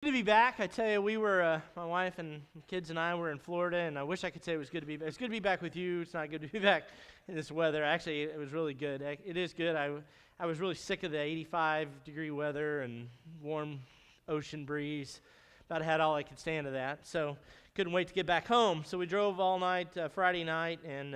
Good to be back. I tell you, my wife and kids and I were in Florida, and I wish I could say it was good to be back. It's good to be back with you. It's not good to be back in this weather. Actually, it was really good. It is good. I was really sick of the 85-degree weather and warm ocean breeze. About had all I could stand of that. So couldn't wait to get back home. So we drove all night, Friday night, and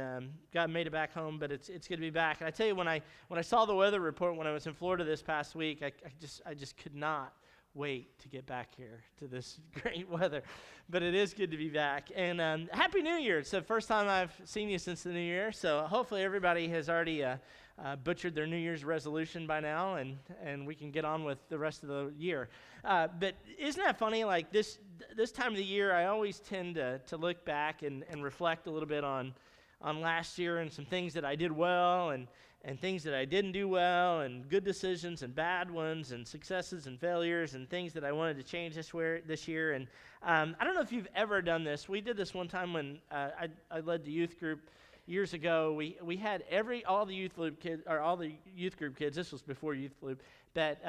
made it back home. But it's good to be back. And I tell you, when I saw the weather report when I was in Florida this past week, I just could not wait to get back here to this great weather. But it is good to be back. And Happy New Year. It's the first time I've seen you since the New Year. So hopefully everybody has already butchered their New Year's resolution by now, and we can get on with the rest of the year. But isn't that funny? Like this time of the year, I always tend to look back and reflect a little bit on last year and some things that I did well and things that I didn't do well, and good decisions and bad ones, and successes and failures, and things that I wanted to change this year. And I don't know if you've ever done this. We did this one time when I led the youth group years ago. We had all the youth group kids. This was before youth loop. That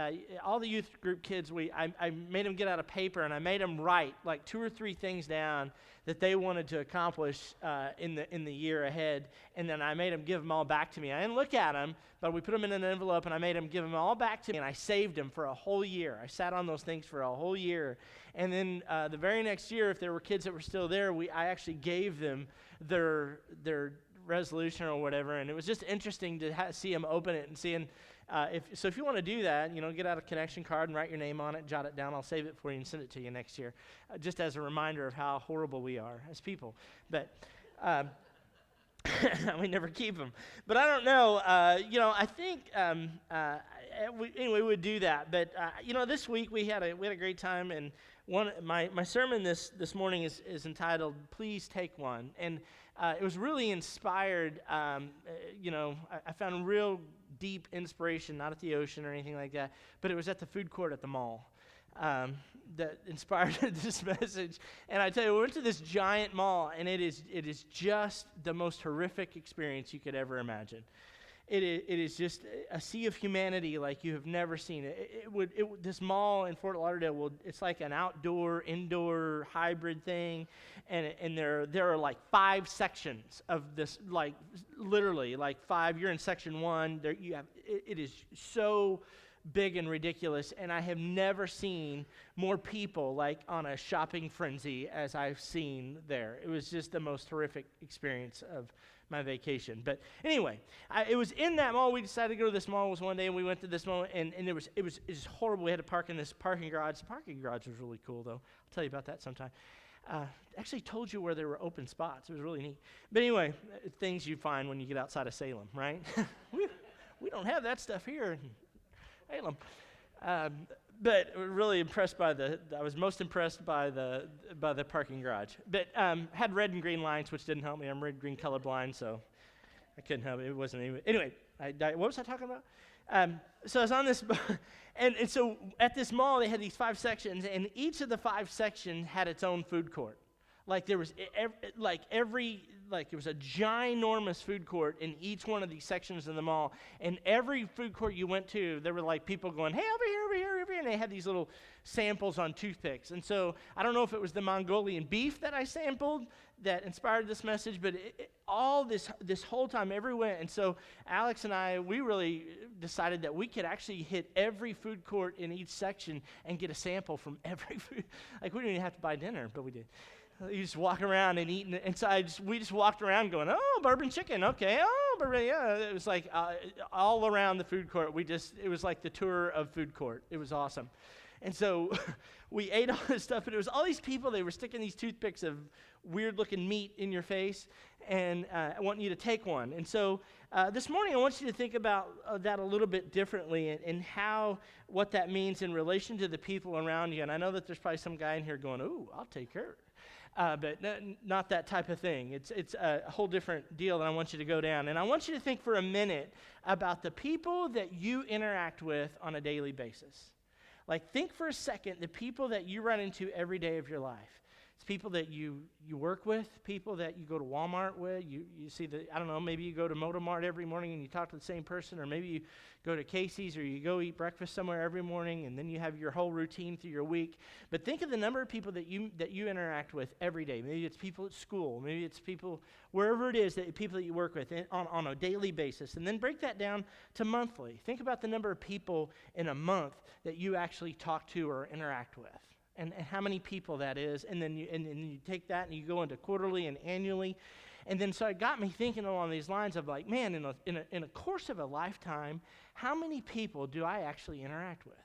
all the youth group kids, I made them get out a paper, and I made them write like 2 or 3 things down that they wanted to accomplish in the year ahead, and then I made them give them all back to me. I didn't look at them, but we put them in an envelope, and I made them give them all back to me, and I saved them for a whole year. I sat on those things for a whole year, and then the very next year, if there were kids that were still there, I actually gave them their resolution or whatever, and it was just interesting to see them open it and seeing. If you want to do that, get out a connection card and write your name on it, jot it down. I'll save it for you and send it to you next year, just as a reminder of how horrible we are as people. But we never keep them. But I don't know. I think we would do that. But this week we had a great time, and my sermon this morning is entitled "Please Take One," and it was really inspired. I found real deep inspiration, not at the ocean or anything like that, but it was at the food court at the mall that inspired this message. And I tell you, we went to this giant mall, and it is just the most horrific experience you could ever imagine. It is just a sea of humanity like you have never seen. This mall in Fort Lauderdale, it's like an indoor hybrid thing, and there are like 5 sections of this, like literally like 5. You're in section 1. It is so big and ridiculous, and I have never seen more people like on a shopping frenzy as I've seen there. It was just the most horrific experience of my vacation. But anyway, it was in that mall. We decided to go to this mall. It was one day, and we went to this mall, and it was horrible. We had to park in this parking garage. The parking garage was really cool, though. I'll tell you about that sometime. Actually told you where there were open spots. It was really neat. But anyway, things you find when you get outside of Salem, right? we don't have that stuff here in Salem. But really impressed I was most impressed by the parking garage. But had red and green lines, which didn't help me. I'm red-green colorblind, so I couldn't help it. It wasn't anyway. What was I talking about? So I was on this, and so at this mall they had these 5 sections, and each of the 5 sections had its own food court. Like there was it was a ginormous food court in each one of these sections of the mall. And every food court you went to, there were like people going, "Hey, over here, over here, over here," and they had these little samples on toothpicks. And so I don't know if it was the Mongolian beef that I sampled that inspired this message, but all this whole time everywhere. And so Alex and I, we really decided that we could actually hit every food court in each section and get a sample from every food. Like we didn't even have to buy dinner, but we did. You just walk around and eat, and so we just walked around going, "Oh, bourbon chicken, okay, oh, bourbon," yeah. It was like all around the food court. It was like the tour of food court. It was awesome. And so we ate all this stuff, and it was all these people. They were sticking these toothpicks of weird-looking meat in your face, and I want you to take one. And so this morning, I want you to think about that a little bit differently, and what that means in relation to the people around you. And I know that there's probably some guy in here going, "Ooh, I'll take her." But not that type of thing. It's a whole different deal that I want you to go down. And I want you to think for a minute about the people that you interact with on a daily basis. Like, think for a second the people that you run into every day of your life. It's people that you work with, people that you go to Walmart with. You see I don't know, maybe you go to Motomart every morning and you talk to the same person, or maybe you go to Casey's or you go eat breakfast somewhere every morning, and then you have your whole routine through your week. But think of the number of people that you interact with every day. Maybe it's people at school, maybe it's people wherever it is, that people that you work with on a daily basis. And then break that down to monthly. Think about the number of people in a month that you actually talk to or interact with. And how many people that is, and then you take that and you go into quarterly and annually, and then so it got me thinking along these lines of like, man, in a course of a lifetime, how many people do I actually interact with?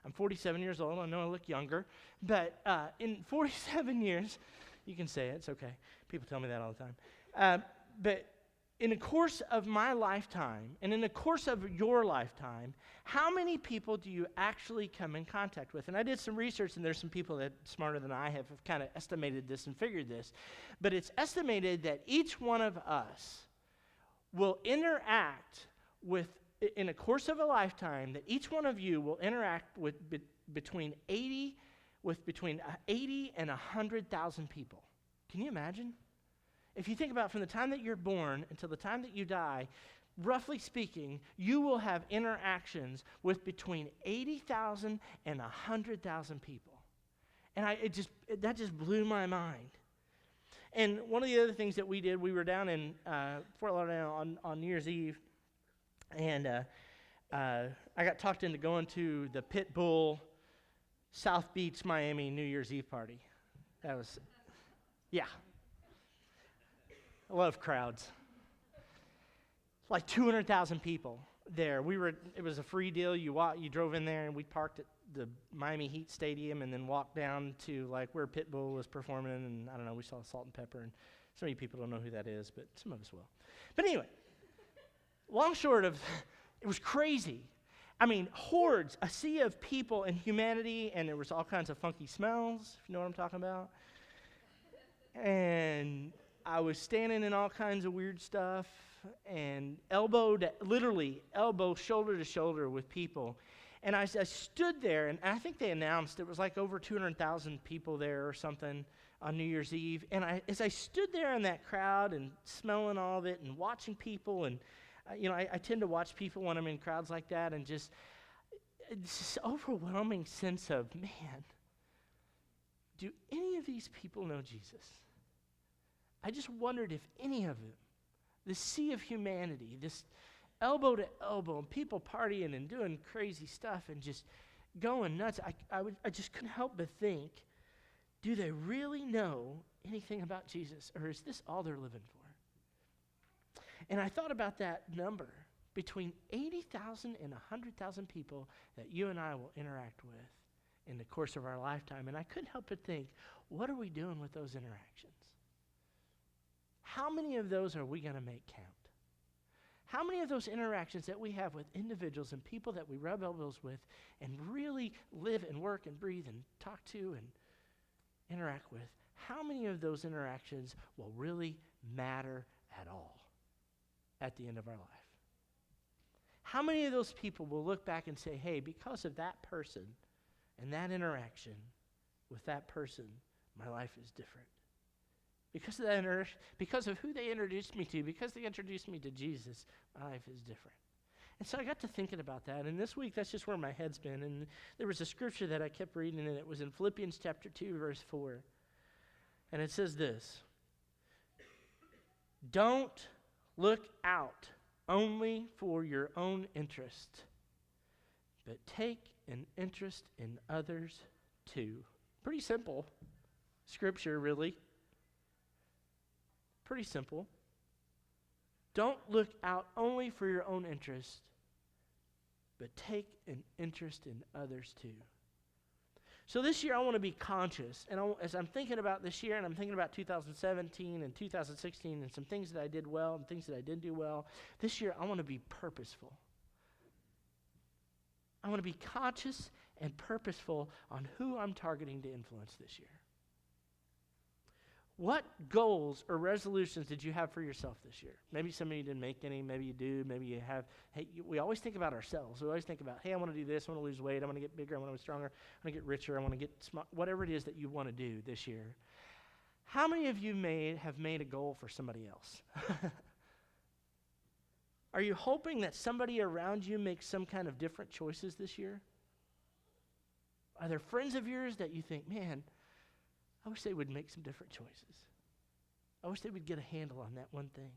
I'm 47 years old. I know I look younger, but in 47 years, you can say it, it's okay. People tell me that all the time. But in the course of my lifetime, and in the course of your lifetime, how many people do you actually come in contact with? And I did some research, and there's some people that smarter than I have kind of estimated this and figured this. But it's estimated that each one of us will interact with, in a course of a lifetime, that each one of you will interact with between 80 and 100,000 people. Can you imagine? If you think about from the time that you're born until the time that you die, roughly speaking, you will have interactions with between 80,000 and 100,000 people. And that just blew my mind. And one of the other things that we did, we were down in Fort Lauderdale on New Year's Eve, and I got talked into going to the Pit Bull South Beach, Miami New Year's Eve party. That was, yeah. I love crowds. Like 200,000 people there. It was a free deal. You drove in there, and we parked at the Miami Heat Stadium and then walked down to like where Pitbull was performing, and I don't know, we saw Salt and Pepper, and so many people don't know who that is, but some of us will. But anyway, long short of, it was crazy. I mean, hordes, a sea of people and humanity, and there was all kinds of funky smells, if you know what I'm talking about. And I was standing in all kinds of weird stuff and literally elbow shoulder to shoulder with people. And I stood there, and I think they announced it was like over 200,000 people there or something on New Year's Eve. And as I stood there in that crowd and smelling all of it and watching people, and I tend to watch people when I'm in crowds like that, and just this overwhelming sense of, man, do any of these people know Jesus? I just wondered if any of them, the sea of humanity, this elbow to elbow, and people partying and doing crazy stuff and just going nuts, I just couldn't help but think, do they really know anything about Jesus, or is this all they're living for? And I thought about that number, between 80,000 and 100,000 people that you and I will interact with in the course of our lifetime, and I couldn't help but think, what are we doing with those interactions? How many of those are we going to make count? How many of those interactions that we have with individuals and people that we rub elbows with and really live and work and breathe and talk to and interact with, how many of those interactions will really matter at all at the end of our life? How many of those people will look back and say, hey, because of that person and that interaction with that person, my life is different? Because of who they introduced me to, because they introduced me to Jesus, my life is different. And so I got to thinking about that, and this week, that's just where my head's been. And there was a scripture that I kept reading, and it was in Philippians chapter 2, verse 4. And it says this: don't look out only for your own interest, but take an interest in others too. Pretty simple scripture, really. Pretty simple. Don't look out only for your own interest, but take an interest in others too. So this year I want to be conscious, and as I'm thinking about this year, and I'm thinking about 2017 and 2016 and some things that I did well and things that I didn't do well, this year I want to be purposeful. I want to be conscious and purposeful on who I'm targeting to influence this year. What goals or resolutions did you have for yourself this year? Maybe some of you didn't make any, maybe you do, maybe you have. Hey, we always think about ourselves. We always think about, hey, I want to do this, I want to lose weight, I want to get bigger, I want to get stronger, I want to get richer, I want to get smart, whatever it is that you want to do this year. How many of you have made a goal for somebody else? Are you hoping that somebody around you makes some kind of different choices this year? Are there friends of yours that you think, man, I wish they would make some different choices. I wish they would get a handle on that one thing.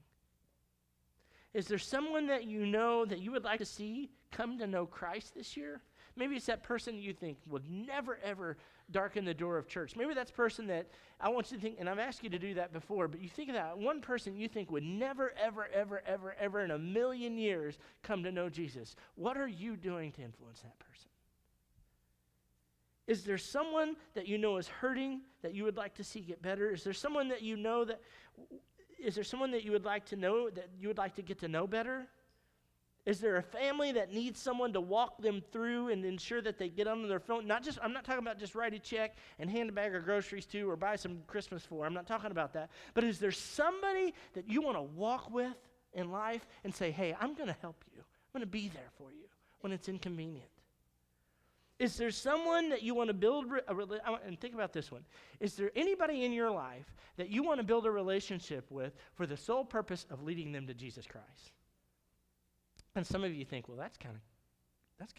Is there someone that you know that you would like to see come to know Christ this year? Maybe it's that person you think would never, ever darken the door of church. Maybe that's person that I want you to think, and I've asked you to do that before, but you think of that one person you think would never, ever, ever, ever, ever in a million years come to know Jesus. What are you doing to influence that person? Is there someone that you know is hurting that you would like to see get better? Is there someone that you know that, is there someone that you would like to know, that you would like to get to know better? Is there a family that needs someone to walk them through and ensure that they get on their phone? I'm not talking about just write a check and hand a bag of groceries to or buy some Christmas for. I'm not talking about that. But is there somebody that you want to walk with in life and say, hey, I'm going to help you. I'm going to be there for you when it's inconvenient? Is there someone that you want to build and think about this one. Is there anybody in your life that you want to build a relationship with for the sole purpose of leading them to Jesus Christ? And some of you think, well, that's kind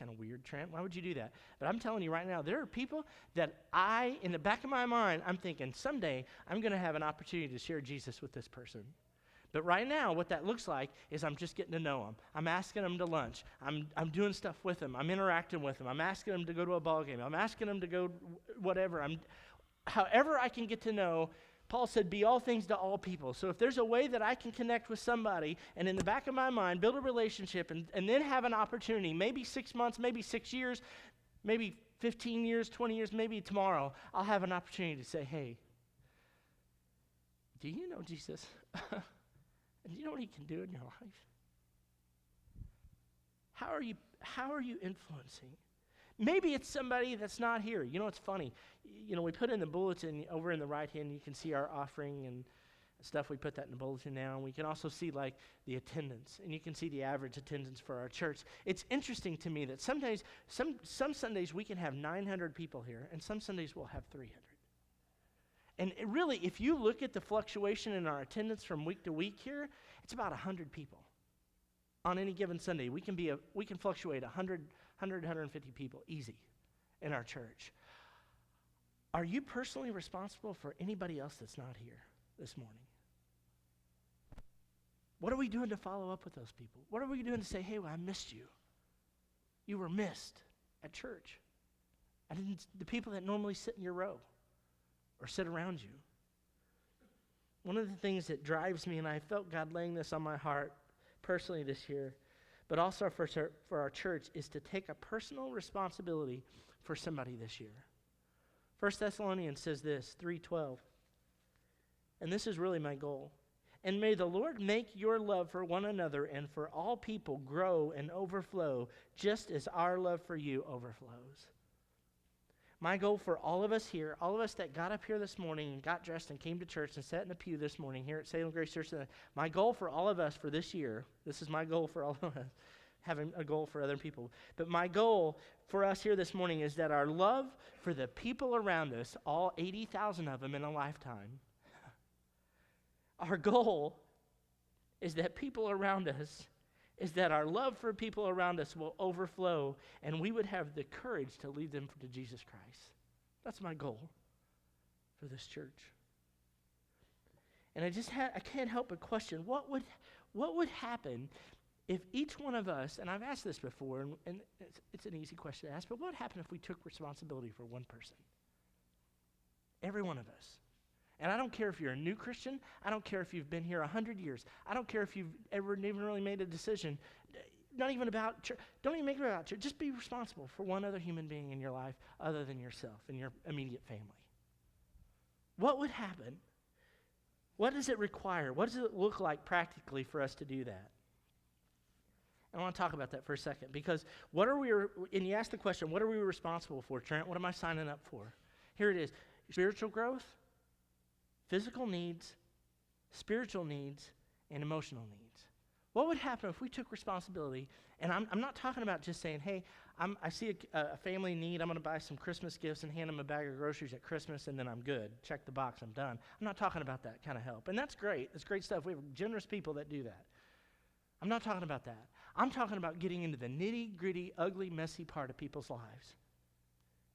of weird, Trent. Why would you do that? But I'm telling you right now, there are people that in the back of my mind, I'm thinking someday I'm going to have an opportunity to share Jesus with this person. But right now, what that looks like is I'm just getting to know them. I'm asking them to lunch. I'm doing stuff with them. I'm interacting with them. I'm asking them to go to a ball game. I'm asking them to go whatever. However I can get to know. Paul said, be all things to all people. So if there's a way that I can connect with somebody and in the back of my mind build a relationship and then have an opportunity, maybe 6 months, maybe 6 years, maybe 15 years, 20 years, maybe tomorrow, I'll have an opportunity to say, hey, do you know Jesus? And do you know what he can do in your life? How are you influencing? Maybe it's somebody that's not here. You know, it's funny. You know, we put in the bulletin over in the right hand, you can see our offering and stuff. We put that in the bulletin now. And we can also see, like, the attendance. And you can see the average attendance for our church. It's interesting to me that some Sundays we can have 900 people here, and some Sundays we'll have 300. And really, if you look at the fluctuation in our attendance from week to week here, it's about 100 people. On any given Sunday, we can fluctuate 150 people, easy, in our church. Are you personally responsible for anybody else that's not here this morning? What are we doing to follow up with those people? What are we doing to say, hey, well, I missed you. You were missed at church. The people that normally sit in your row or sit around you. One of the things that drives me, and I felt God laying this on my heart personally this year, but also for our church, is to take a personal responsibility for somebody this year. 1 Thessalonians says this, 3:12, and this is really my goal. And may the Lord make your love for one another and for all people grow and overflow, just as our love for you overflows. My goal for all of us here, all of us that got up here this morning and got dressed and came to church and sat in a pew this morning here at Salem Grace Church, my goal for all of us for this year, this is my goal for all of us, having a goal for other people, but my goal for us here this morning is that our love for the people around us, all 80,000 of them in a lifetime, our goal is that people around us, is that our love for people around us will overflow and we would have the courage to lead them to Jesus Christ. That's my goal for this church. And I can't help but question, what would happen if each one of us, and I've asked this before, and it's an easy question to ask, but what would happen if we took responsibility for one person? Every one of us. And I don't care if you're a new Christian. I don't care if you've been here 100 years. I don't care if you've ever even really made a decision. Not even about church. Don't even make it about church. Just be responsible for one other human being in your life other than yourself and your immediate family. What would happen? What does it require? What does it look like practically for us to do that? I want to talk about that for a second because and you ask the question, what are we responsible for, Trent? What am I signing up for? Here it is. Spiritual growth, physical needs, spiritual needs, and emotional needs. What would happen if we took responsibility? And I'm not talking about just saying, hey, I see a family in need. I'm going to buy some Christmas gifts and hand them a bag of groceries at Christmas, and then I'm good. Check the box. I'm done. I'm not talking about that kind of help. And that's great. It's great stuff. We have generous people that do that. I'm not talking about that. I'm talking about getting into the nitty-gritty, ugly, messy part of people's lives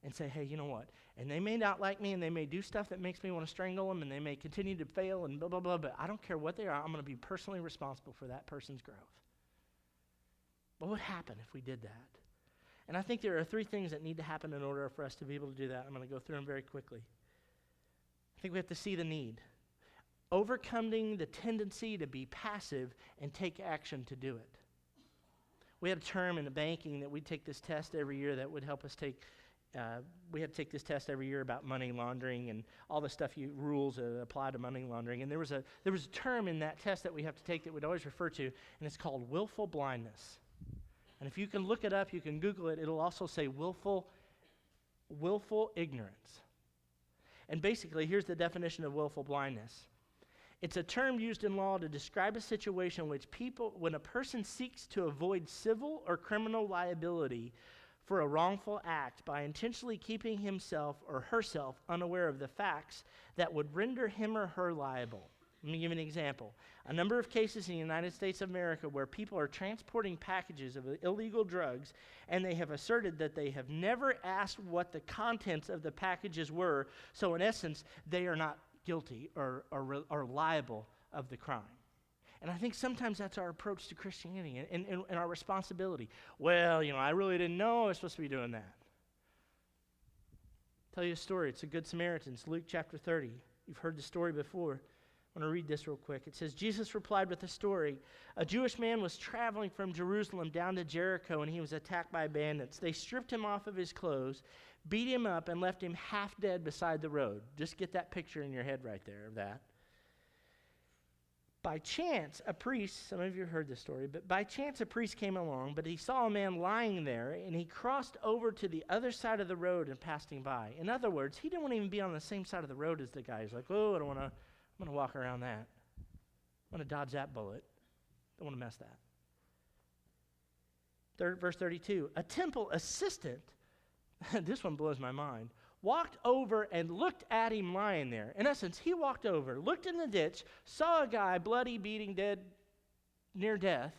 and say, hey, you know what? And they may not like me, and they may do stuff that makes me want to strangle them, and they may continue to fail and blah, blah, blah, but I don't care what they are. I'm going to be personally responsible for that person's growth. What would happen if we did that? And I think there are 3 things that need to happen in order for us to be able to do that. I'm going to go through them very quickly. I think we have to see the need. Overcoming the tendency to be passive and take action to do it. We had a term in the banking that we take this test every year that would help us take, we had to take this test every year about money laundering and all the stuff, rules that apply to money laundering. And there was a term in that test that we have to take that we'd always refer to, and it's called willful blindness. And if you can look it up, you can Google it, it'll also say willful ignorance. And basically, here's the definition of willful blindness. It's a term used in law to describe a situation in which when a person seeks to avoid civil or criminal liability for a wrongful act by intentionally keeping himself or herself unaware of the facts that would render him or her liable. Let me give you an example. A number of cases in the United States of America where people are transporting packages of illegal drugs, and they have asserted that they have never asked what the contents of the packages were, so in essence, they are not guilty or liable of the crime. And I think sometimes that's our approach to Christianity and our responsibility. Well, I really didn't know I was supposed to be doing that. I'll tell you a story. It's a Good Samaritan. It's Luke chapter 30. You've heard the story before. I'm going to read this real quick. It says, Jesus replied with a story. A Jewish man was traveling from Jerusalem down to Jericho, and he was attacked by bandits. They stripped him off of his clothes, beat him up, and left him half dead beside the road. Just get that picture in your head right there of that. By chance, a priest, some of you have heard this story, but by chance a priest came along, but he saw a man lying there, and he crossed over to the other side of the road and passed him by. In other words, he didn't want to even be on the same side of the road as the guy. He's like, oh, I'm going to walk around that. I'm going to dodge that bullet. Don't want to mess that. Verse 32, a temple assistant, this one blows my mind, walked over and looked at him lying there. In essence, he walked over, looked in the ditch, saw a guy bloody, beating, dead, near death,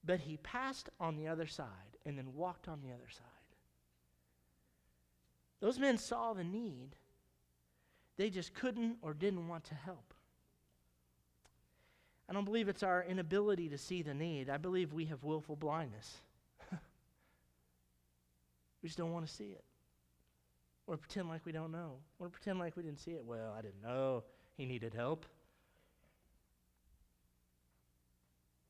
but he passed on the other side and then walked on the other side. Those men saw the need. They just couldn't or didn't want to help. I don't believe it's our inability to see the need. I believe we have willful blindness. We just don't want to see it. Or pretend like we don't know. Or pretend like we didn't see it. Well, I didn't know he needed help.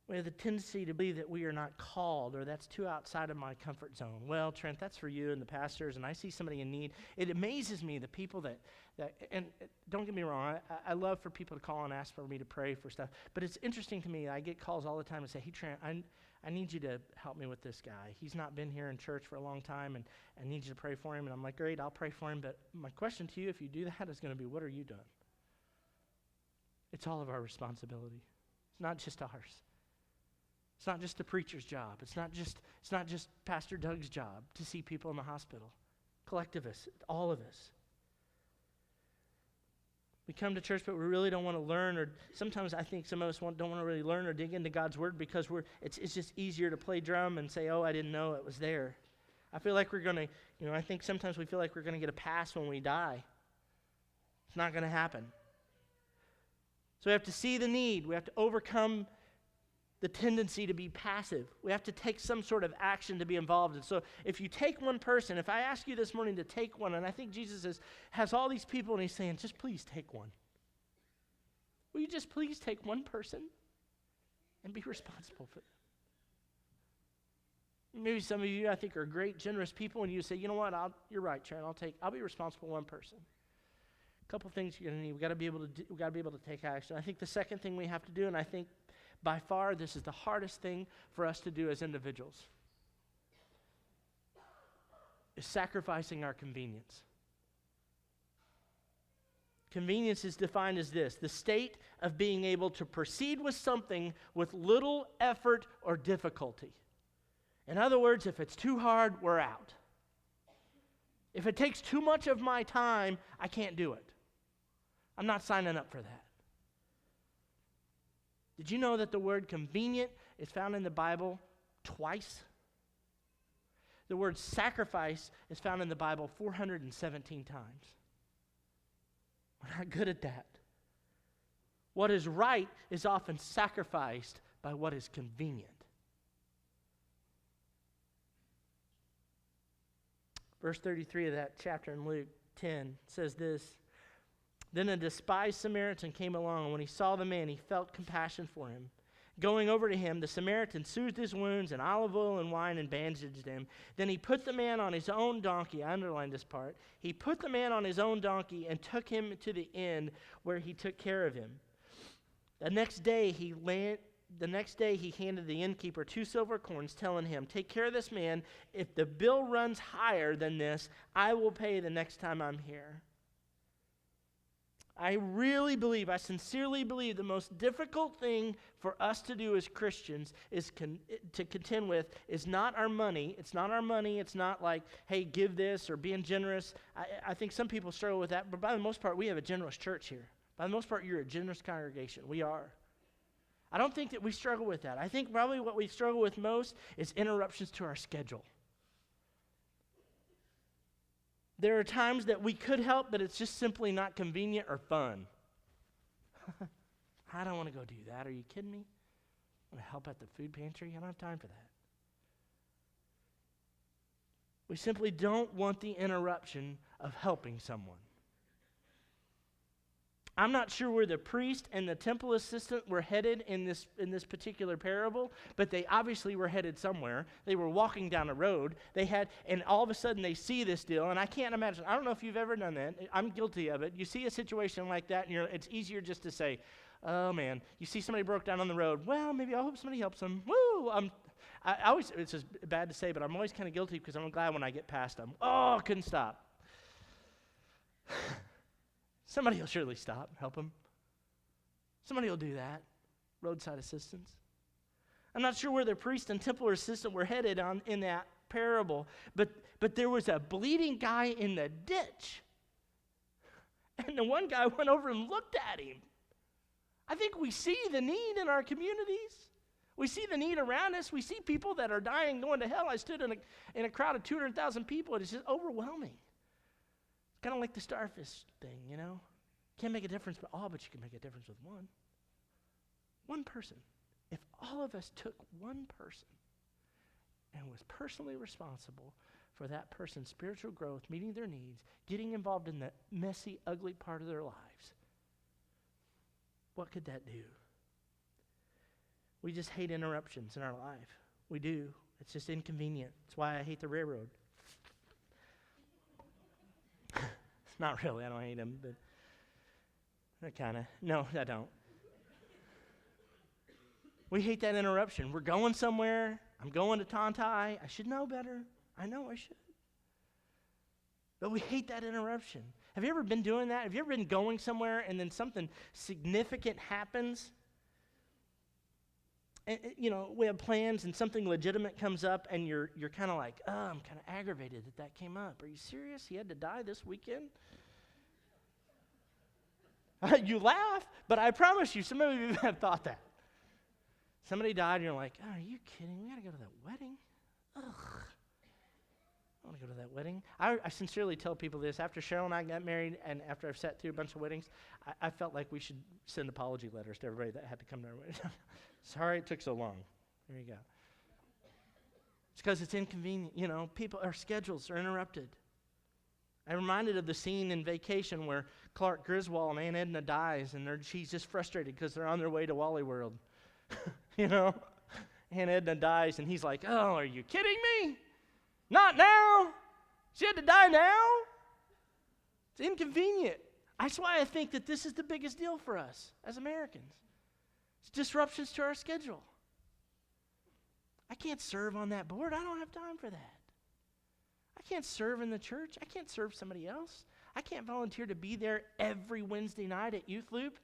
We have the tendency to believe that we are not called, or that's too outside of my comfort zone. Well, Trent, that's for you and the pastors, and I see somebody in need. It amazes me, the people that and don't get me wrong, I love for people to call and ask for me to pray for stuff, but it's interesting to me. I get calls all the time and say, hey, Trent, I need you to help me with this guy. He's not been here in church for a long time, and I need you to pray for him. And I'm like, great, I'll pray for him, but my question to you, if you do that, is going to be, what are you doing? It's all of our responsibility. It's not just ours. It's not just the preacher's job. It's not just Pastor Doug's job to see people in the hospital. Collectivists, all of us. We come to church, but we really don't want to learn, or sometimes I think some of us don't want to really learn or dig into God's Word because it's just easier to play drum and say, oh, I didn't know it was there. I feel like we're going to, I think sometimes we feel like we're going to get a pass when we die. It's not going to happen. So we have to see the need. We have to overcome the tendency to be passive. We have to take some sort of action to be involved. And so if you take one person, if I ask you this morning to take one, and I think Jesus has all these people, and he's saying, just please take one. Will you just please take one person and be responsible for them? Maybe some of you, I think, are great, generous people, and you say, you know what, you're right, Trent, I'll be responsible for one person. A couple things you're going to need. We've got to be able to take action. I think the second thing we have to do, and I think by far, this is the hardest thing for us to do as individuals, is sacrificing our convenience. Convenience is defined as this: the state of being able to proceed with something with little effort or difficulty. In other words, if it's too hard, we're out. If it takes too much of my time, I can't do it. I'm not signing up for that. Did you know that the word convenient is found in the Bible twice? The word sacrifice is found in the Bible 417 times. We're not good at that. What is right is often sacrificed by what is convenient. Verse 33 of that chapter in Luke 10 says this, "Then a despised Samaritan came along, and when he saw the man, he felt compassion for him. Going over to him, the Samaritan soothed his wounds in olive oil and wine and bandaged him. Then he put the man on his own donkey." I underlined this part. "He put the man on his own donkey and took him to the inn where he took care of him. The next day he handed the innkeeper 2 silver coins, telling him, 'Take care of this man. If the bill runs higher than this, I will pay the next time I'm here.'" I sincerely believe the most difficult thing for us to do as Christians is to contend with is not our money. It's not our money. It's not like, hey, give this or being generous. I think some people struggle with that, but by the most part, we have a generous church here. By the most part, you're a generous congregation. We are. I don't think that we struggle with that. I think probably what we struggle with most is interruptions to our schedule. There are times that we could help, but it's just simply not convenient or fun. I don't want to go do that. Are you kidding me? I want to help at the food pantry? I don't have time for that. We simply don't want the interruption of helping someone. I'm not sure where the priest and the temple assistant were headed in this particular parable, but they obviously were headed somewhere. They were walking down a road. And all of a sudden they see this deal, and I can't imagine. I don't know if you've ever done that. I'm guilty of it. You see a situation like that, and it's easier just to say, "Oh man." You see somebody broke down on the road. Well, maybe I hope somebody helps them. Woo! It's just bad to say, but I'm always kind of guilty because I'm glad when I get past them. Oh, I couldn't stop. Somebody will surely stop, help them. Somebody will do that. Roadside assistance. I'm not sure where the priest and temple assistant were headed in that parable, but there was a bleeding guy in the ditch. And the one guy went over and looked at him. I think we see the need in our communities. We see the need around us. We see people that are dying, going to hell. I stood in a crowd of 200,000 people. It's just overwhelming. Kind of like the starfish thing, you know? Can't make a difference but you can make a difference with one. One person. If all of us took one person and was personally responsible for that person's spiritual growth, meeting their needs, getting involved in the messy, ugly part of their lives, what could that do? We just hate interruptions in our life. We do. It's just inconvenient. That's why I hate the railroad. Not really, I don't hate him, but I kind of, no, I don't. We hate that interruption. We're going somewhere. I'm going to Tontai. I should know better. I know I should. But we hate that interruption. Have you ever been doing that? Have you ever been going somewhere and then something significant happens? And, we have plans and something legitimate comes up and you're kind of like, oh, I'm kind of aggravated that came up. Are you serious? He had to die this weekend? You laugh, but I promise you, some of you have thought that. Somebody died and you're like, oh, are you kidding? We got to go to that wedding? Ugh. I want to go to that wedding. I sincerely tell people this. After Cheryl and I got married and after I've sat through a bunch of weddings, I felt like we should send apology letters to everybody that had to come to our wedding. Sorry it took so long. There you go. It's because it's inconvenient. Our schedules are interrupted. I'm reminded of the scene in Vacation where Clark Griswold and Aunt Edna dies, and she's just frustrated because they're on their way to Wally World. Aunt Edna dies, and he's like, oh, are you kidding me? Not now. She had to die now. It's inconvenient. That's why I think that this is the biggest deal for us as Americans. It's disruptions to our schedule. I can't serve on that board. I don't have time for that. I can't serve in the church. I can't serve somebody else. I can't volunteer to be there every Wednesday night at Youth Loop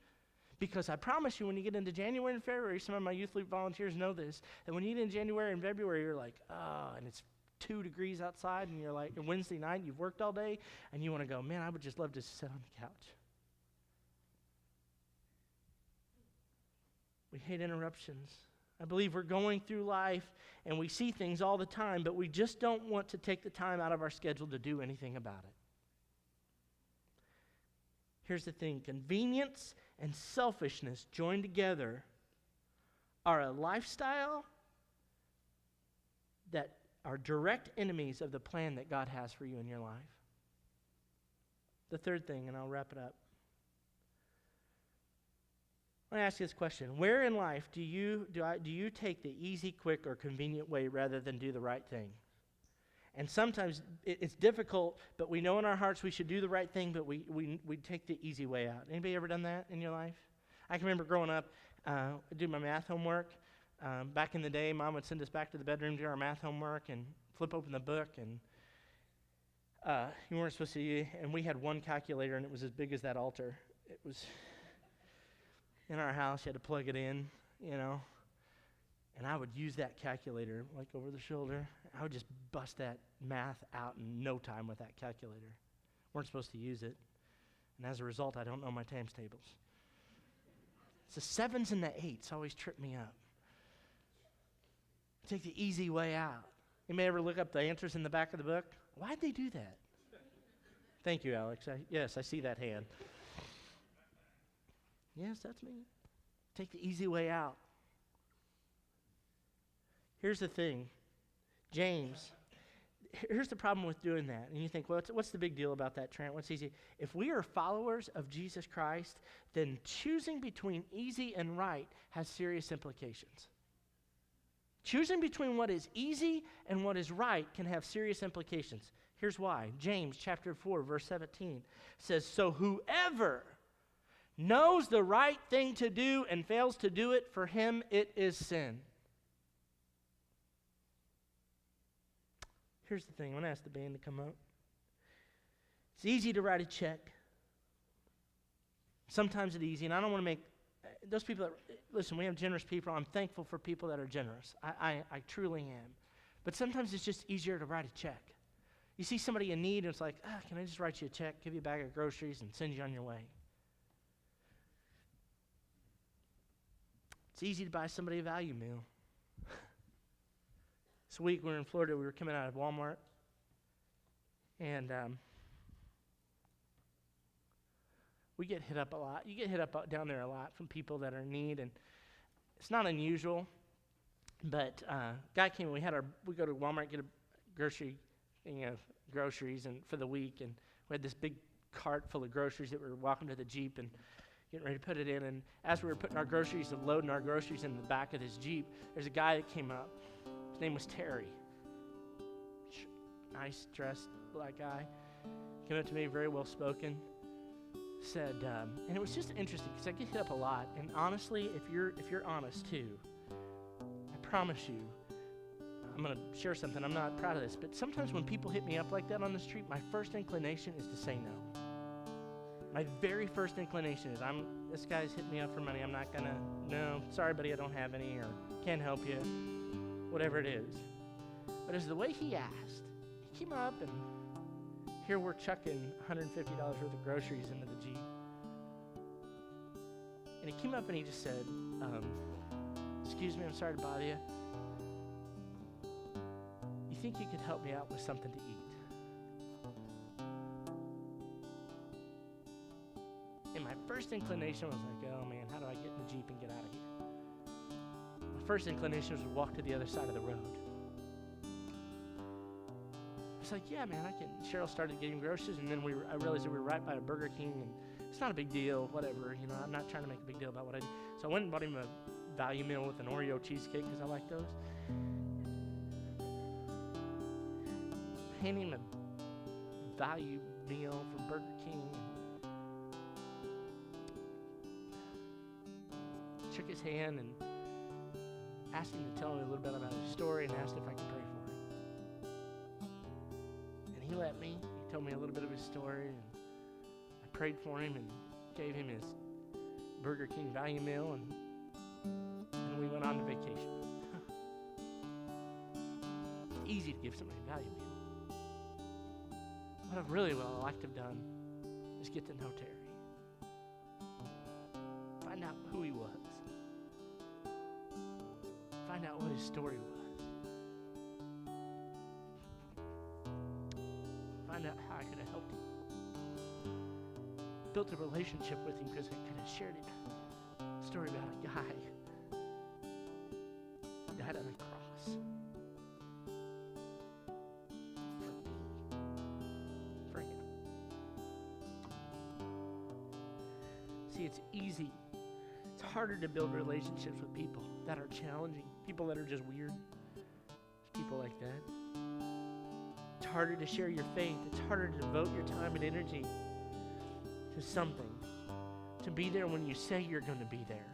Because I promise you, when you get into January and February, some of my youth league volunteers know this, that when you get in January and February, you're like, oh, and it's 2 degrees outside, and you're like, Wednesday night, you've worked all day, and you want to go, man, I would just love to sit on the couch. We hate interruptions. I believe we're going through life, and we see things all the time, but we just don't want to take the time out of our schedule to do anything about it. Here's the thing. Convenience and selfishness joined together are a lifestyle that are direct enemies of the plan that God has for you in your life. The third thing, and I'll wrap it up. I want to ask you this question. Where in life do you take the easy, quick, or convenient way rather than do the right thing? And sometimes it's difficult, but we know in our hearts we should do the right thing, but we take the easy way out. Anybody ever done that in your life? I can remember growing up, do my math homework. Back in the day, Mom would send us back to the bedroom to do our math homework and flip open the book, and you weren't supposed to, and we had one calculator, and it was as big as that altar. It was in our house. You had to plug it in, and I would use that calculator, like over the shoulder. I would just bust that math out in no time with that calculator. Weren't supposed to use it. And as a result, I don't know my times tables. It's the 7s and the 8s always trip me up. Take the easy way out. You may ever look up the answers in the back of the book. Why'd they do that? Thank you, Alex. Yes, I see that hand. Yes, that's me. Take the easy way out. Here's the thing. James, here's the problem with doing that. And you think, well, what's the big deal about that, Trent? What's easy? If we are followers of Jesus Christ, then choosing between easy and right has serious implications. Choosing between what is easy and what is right can have serious implications. Here's why. James chapter 4, verse 17 says, so whoever knows the right thing to do and fails to do it, for him it is sin. Here's the thing. I'm going to ask the band to come up. It's easy to write a check. Sometimes it's easy, and I don't want to make those people that, listen, we have generous people. I'm thankful for people that are generous. I truly am. But sometimes it's just easier to write a check. You see somebody in need, and it's like, can I just write you a check, give you a bag of groceries, and send you on your way? It's easy to buy somebody a value meal. This week we were in Florida. We were coming out of Walmart, and we get hit up a lot. You get hit up down there a lot from people that are in need, and it's not unusual. But guy came. We go to Walmart, get a groceries and for the week, and we had this big cart full of groceries that we were walking to the Jeep and getting ready to put it in. And as we were putting our groceries and loading our groceries in the back of this Jeep, there's a guy that came up. His name was Terry. Nice dressed black guy. Came up to me, very well spoken. Said, and it was just interesting because I get hit up a lot. And honestly, if you're honest too, I promise you, I'm going to share something. I'm not proud of this, but sometimes when people hit me up like that on the street, my first inclination is to say no. My very first inclination is, this guy's hitting me up for money. I'm not going to, no, sorry, buddy, I don't have any, or can't help you. Whatever it is. But as the way he asked, he came up, and here we're chucking $150 worth of groceries into the Jeep. And he came up and he just said, excuse me, I'm sorry to bother you. You think you could help me out with something to eat? And my first inclination was like, oh man, how do I get in the Jeep and get out of here? First inclination was to walk to the other side of the road. It's like, yeah, man, I can. Cheryl started getting groceries, and then I realized that we were right by a Burger King, and it's not a big deal, whatever. I'm not trying to make a big deal about what I do. So I went and bought him a value meal with an Oreo cheesecake because I like those. I handed him a value meal from Burger King. Shook his hand and asked him to tell me a little bit about his story, and asked if I could pray for him. And he let me. He told me a little bit of his story, and I prayed for him and gave him his Burger King value meal, and we went on to vacation. It's easy to give somebody a value meal. What I'd really like to have done is get to know Terry. Find out who he was. Find out what his story was. Find out how I could have helped him. Built a relationship with him because I could have shared it. A story about a guy who died on a cross for me, for him. See, it's easy. It's harder to build relationships with people that are challenging, people that are just weird. There's people like that. It's harder to share your faith. It's harder to devote your time and energy to something, to be there when you say you're going to be there,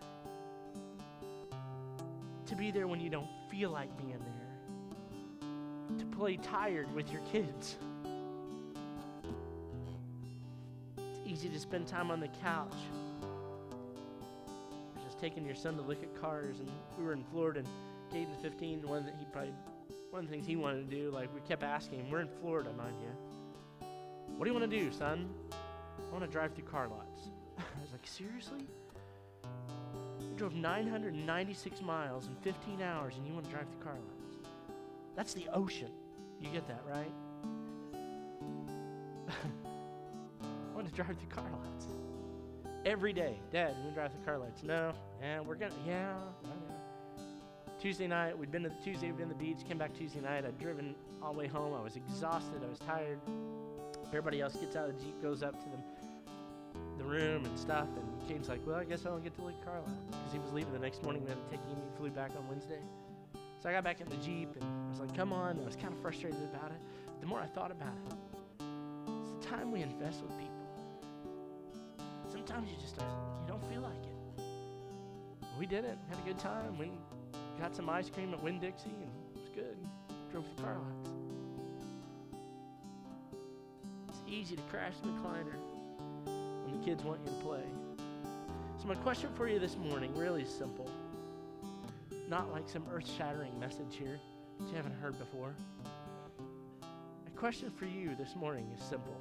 to be there when you don't feel like being there, to play tired with your kids. It's easy to spend time on the couch, just taking your son to look at cars. And we were in Florida, and Caden's 15. One of the things he wanted to do, like we kept asking him, we're in Florida, mind you. What do you want to do, son? I want to drive through car lots. I was like, seriously? You drove 996 miles in 15 hours and you want to drive through car lots? That's the ocean. You get that, right? I want to drive through car lots. Every day. Dad, you want to drive through car lots? No. Yeah, we're going to. Yeah. Tuesday night, we'd been to the beach, came back Tuesday night. I'd driven all the way home. I was exhausted. I was tired. Everybody else gets out of the Jeep, goes up to the room and stuff, and Caden's like, well, I guess I don't get to look at car lots, because he was leaving the next morning. We had to take him. He flew back on Wednesday. So I got back in the Jeep, and I was like, come on. And I was kind of frustrated about it. The more I thought about it, it's the time we invest with people. Sometimes you don't feel like it. We did it. Had a good time. We got some ice cream at Winn-Dixie, and it was good. Drove through car lots. It's easy to crash the recliner when the kids want you to play. So my question for you this morning really is simple. Not like some earth-shattering message here that you haven't heard before. My question for you this morning is simple.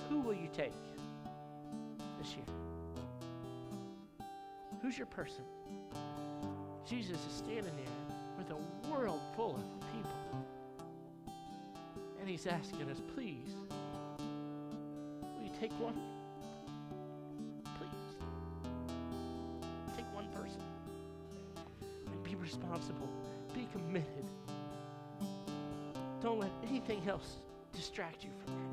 Who will you take this year? Who's your person? Jesus is standing there with a world full of people. And he's asking us, please, will you take one? Please. Take one person. And be responsible. Be committed. Don't let anything else distract you from that.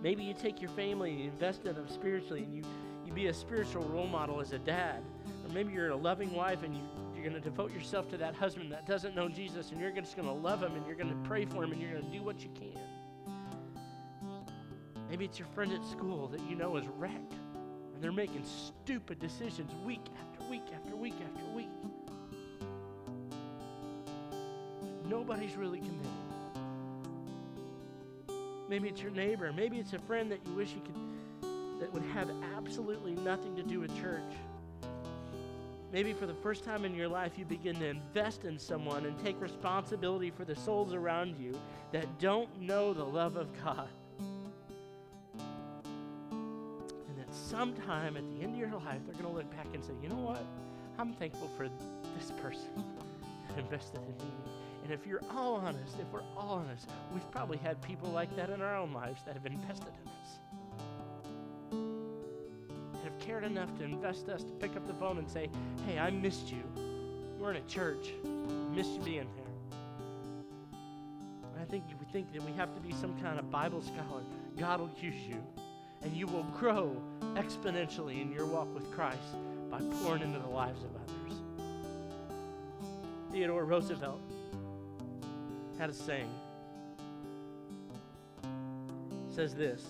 Maybe you take your family and you invest in them spiritually, and you be a spiritual role model as a dad. Or maybe you're a loving wife and you're going to devote yourself to that husband that doesn't know Jesus, and you're just going to love him, and you're going to pray for him, and you're going to do what you can. Maybe it's your friend at school that you know is wrecked, and they're making stupid decisions week after week after week after week. Nobody's really committed. Maybe it's your neighbor. Maybe it's a friend that you wish you could, that would have absolutely nothing to do with church. Maybe for the first time in your life, you begin to invest in someone and take responsibility for the souls around you that don't know the love of God. And that sometime at the end of your life, they're going to look back and say, you know what? I'm thankful for this person that invested in me. And if we're all honest, we've probably had people like that in our own lives that have invested in us. That have cared enough to invest us, to pick up the phone and say, hey, I missed you. We're in a church. I missed you being here. And I think we think that we have to be some kind of Bible scholar. God will use you, and you will grow exponentially in your walk with Christ by pouring into the lives of others. Theodore Roosevelt had a saying. It says this: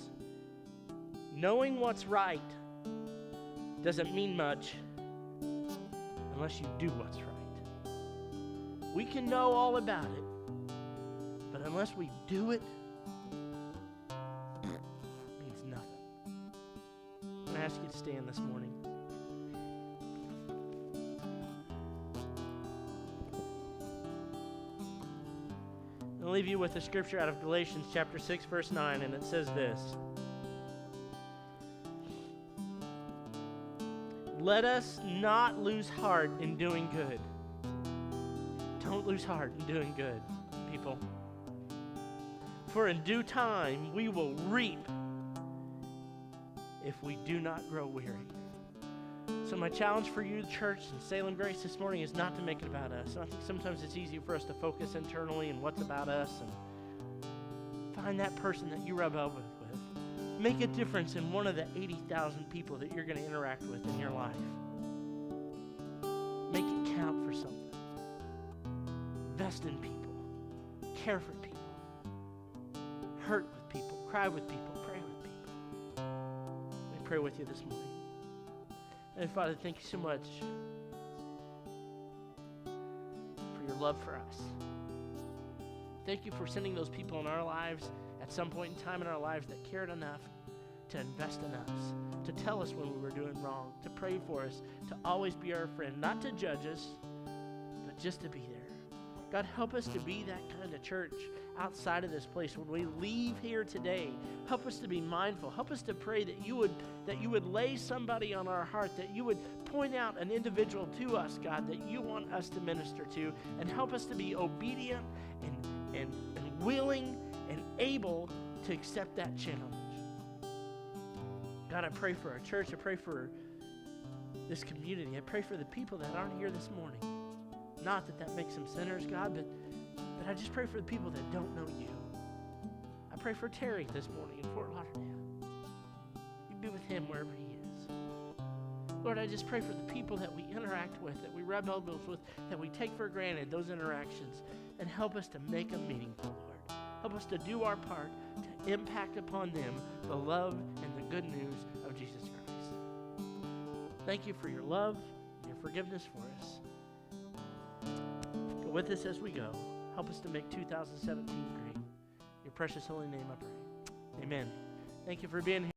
knowing what's right doesn't mean much unless you do what's right. We can know all about it, but unless we do it, it means nothing. ask you to stand this morning. I'll leave you with a scripture out of Galatians chapter 6, verse 9, and it says this. Let us not lose heart in doing good. Don't lose heart in doing good, people. For in due time we will reap if we do not grow weary. So my challenge for you, church, and Salem Grace this morning is not to make it about us. I think sometimes it's easy for us to focus internally on what's about us and find that person that you rub elbows with. Make a difference in one of the 80,000 people that you're going to interact with in your life. Make it count for something. Invest in people. Care for people. Hurt with people. Cry with people. Pray with people. Let me pray with you this morning. And Father, thank you so much for your love for us. Thank you for sending those people in our lives at some point in time in our lives that cared enough to invest in us, to tell us when we were doing wrong, to pray for us, to always be our friend, not to judge us, but just to be there. God, help us to be that kind of church outside of this place. When we leave here today, help us to be mindful. Help us to pray that you would lay somebody on our heart, that you would point out an individual to us, God, that you want us to minister to, and help us to be obedient and willing and able to accept that challenge. God, I pray for our church. I pray for this community. I pray for the people that aren't here this morning. Not that makes them sinners, God, but I just pray for the people that don't know you. I pray for Terry this morning in Fort Lauderdale. You be with him wherever he is. Lord, I just pray for the people that we interact with, that we rub elbows with, that we take for granted, those interactions, and help us to make them meaningful, Lord. Help us to do our part to impact upon them the love and the good news of Jesus Christ. Thank you for your love and your forgiveness for us. Go with us as we go. Help us to make 2017 great. In your precious holy name I pray. Amen. Thank you for being here.